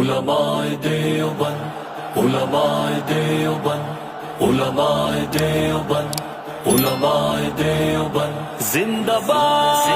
علماء دیوبند، علماء دیوبند، علماء دیوبند، علماء دیوبند زندہ باد،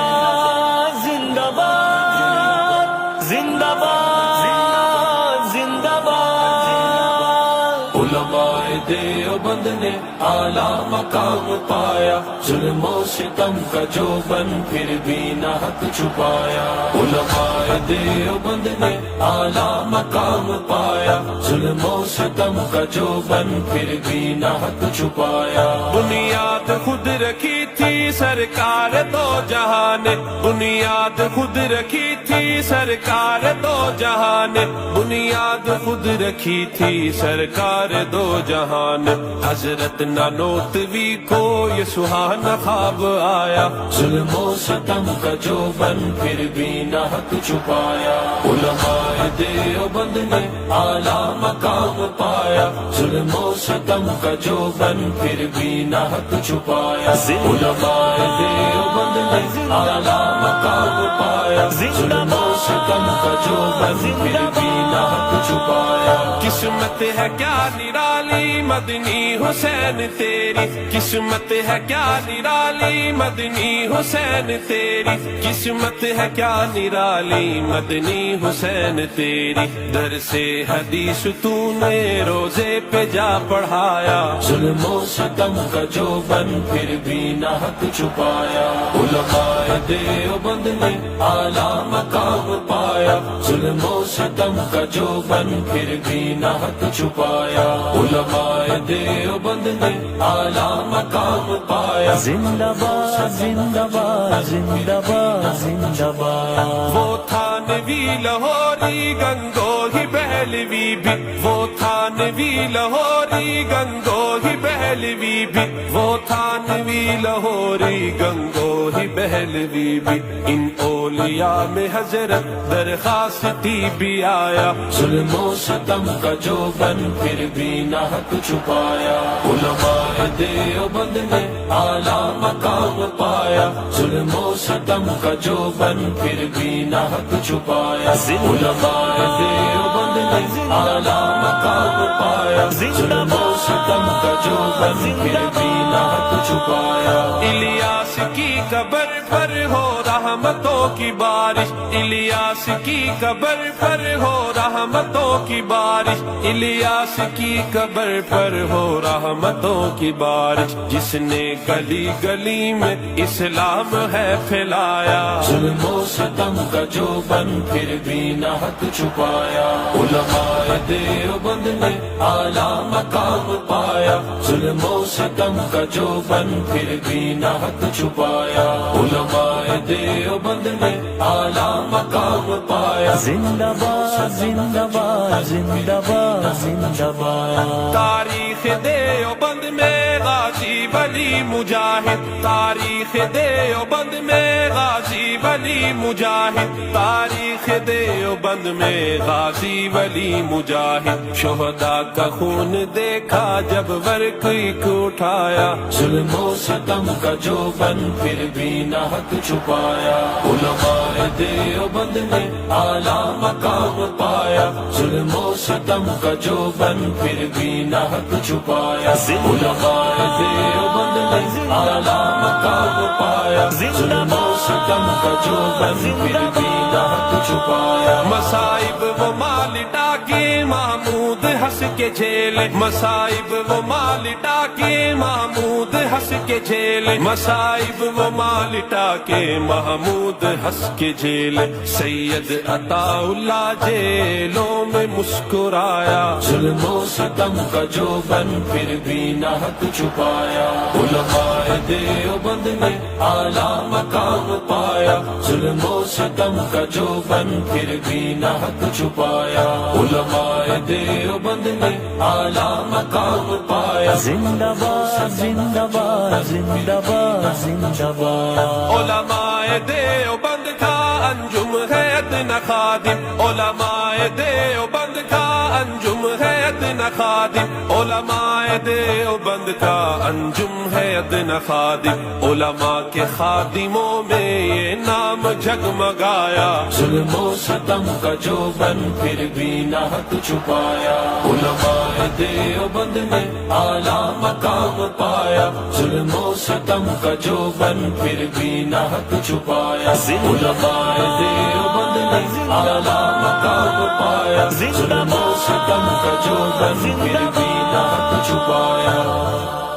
زندہ باد، زندہ باد، زندہ باد۔ علماء دیوبند نے اعلیٰ مقام پایا، ظلم و ستم کا جو بن پھر بھی نہ حق چھپایا۔ علماء دیوبند نے اعلیٰ مقام پایا، ظلم و ستم کا جو بن پھر بھی نہ حق چھپایا۔ بنیاد خود رکھی تھی سرکار دو جہاں نے، بنیاد خود رکھی تھی سرکار دو جہاں نے، بنیاد خود رکھی تھی سرکار دو جہاں نے۔ حضرت نانوتوی کو یہ سہانا خواب آیا، ظلم و ستم کا جو بن پھر بھی نہ حق چھپایا۔ علماء دیوبند نے اعلیٰ مقام پایا، ظلم و ستم کا جو بن پھر بھی نہ حق چھپایا۔ علماء دیوبند نے اعلیٰ مقام پایا، ظلم و ستم کا جو بن پھر بھی نہ حق چھپایا۔ قسمت ہے کیا نرالی مدنی حسین تیری، قسمت ہے کیا نرالی مدنی حسین تیری، قسمت ہے کیا نرالی مدنی حسین تیری۔ در سے حدیث تو نے روزے پہ جا پڑھایا، ظلم و ستم کا جو بن پھر بھی نہ حق چھپایا۔ علماء دیوبند نے اعلیٰ مقام پایا، ظلم و ستم کا جو بن پھر بھی نہ حق چھپایا۔ علماء دیوبند نے اعلیٰ مقام پایا، زندہ باد، زندہ باد، زندہ باد، زندہ باد۔ وہ تھانوی لاہوری گنگوہی بہلوی بھی، وہ تھانوی لاہوری گنگوہی بہلوی بھی، وہ تھانوی لاہوری گنگوہی بہلوی بھی۔ ان اولیاء میں حضرت درخواستی بھی آیا، ظلم و ستم کا جو بن پھر بھی نہ حق چھپایا۔ علماء دیوبند نے اعلیٰ مقام پایا، ظلم و ستم کا جو بن پھر بھی نہ حق چھپایا۔ علماء دیوبند نے اعلیٰ مقام پایا، ظلم و ستم کا جو بن پھر بھی نہ حق چھپایا۔ الیاس کی قبر پر ہو رحمتوں کی بارش، الیاس کی قبر پر ہو رحمتوں کی بارش، الیاس کی قبر پر ہو رحمتوں کی بارش۔ جس نے گلی گلی میں اسلام ہے پھیلایا، ظلم و ستم کا جو بن پھر بھی نہ حق چھپایا۔ علماء دیوبند نے اعلیٰ مقام پایا، ظلم و ستم کا جو بن پھر بھی نہ حق چھپایا۔ علماء دیوبند نے اعلیٰ مقام پایا، زندہ باد، زندہ باد، زندہ باد، زندہ باد۔ تاریخ دیوبند میں غازی ولی مجاہد، تاریخ دیوبند میں غازی ولی مجاہد، تاریخ دیوبند میں غازی ولی مجاہد۔ شہداء کا خون دیکھا جب ورق ایک اٹھایا، ظلم و ستم کا جو بن پھر بھی نہ حق چھپایا۔ علماء دیوبند نے اعلیٰ مقام پایا، ظلم و ستم کا جو بن پھر بھی نہ حق چھپایا۔ علماء دیوبند نے اعلیٰ مقام پایا، ظلم و ستم کا جو بن پھر بھی نہ حق چھپایا۔ مصائب وہ مال ڈاکے محمود ہنس کے جھیلے، مصائب وہ مال ڈاکے محمود ہنس کے جھیلے، مصائب وہ مال ڈاکے محمود ہنس کے جھیلے۔ سید عطا اللہ جیلوں میں مسکرایا، ظلم و ستم کا جو بن پھر بھی نہ حق چھپایا۔ علماء دیوبند نے اعلیٰ مقام پایا، ظلم و ستم کا جو بن پھر بھی نہ حق چھپایا۔ علماء دیوبند نے اعلیٰ مقام پایا، زندہ باد، زندہ باد، زندہ باد، زندہ باد۔ علماء دیوبند کا انجم ہے ادنا خادم، علماء دیوبند کا انجم ہے ادنا خادم، علماء دیوبند کا انجم ہے ادنا خادم، علماء کے خادموں میں یہ نام جگمگایا، ظلم و ستم کا جو بن پھر بھی نہ حق چھپایا، علماء دیوبند نے اعلیٰ مقام پایا، ظلم و ستم کا جو بن پھر بھی نہ حق چھپایا، علماء دیوبند نے اعلیٰ مقام پایا، ظلم و ستم کا جو بن پھر بھی نہ حق چھپایا۔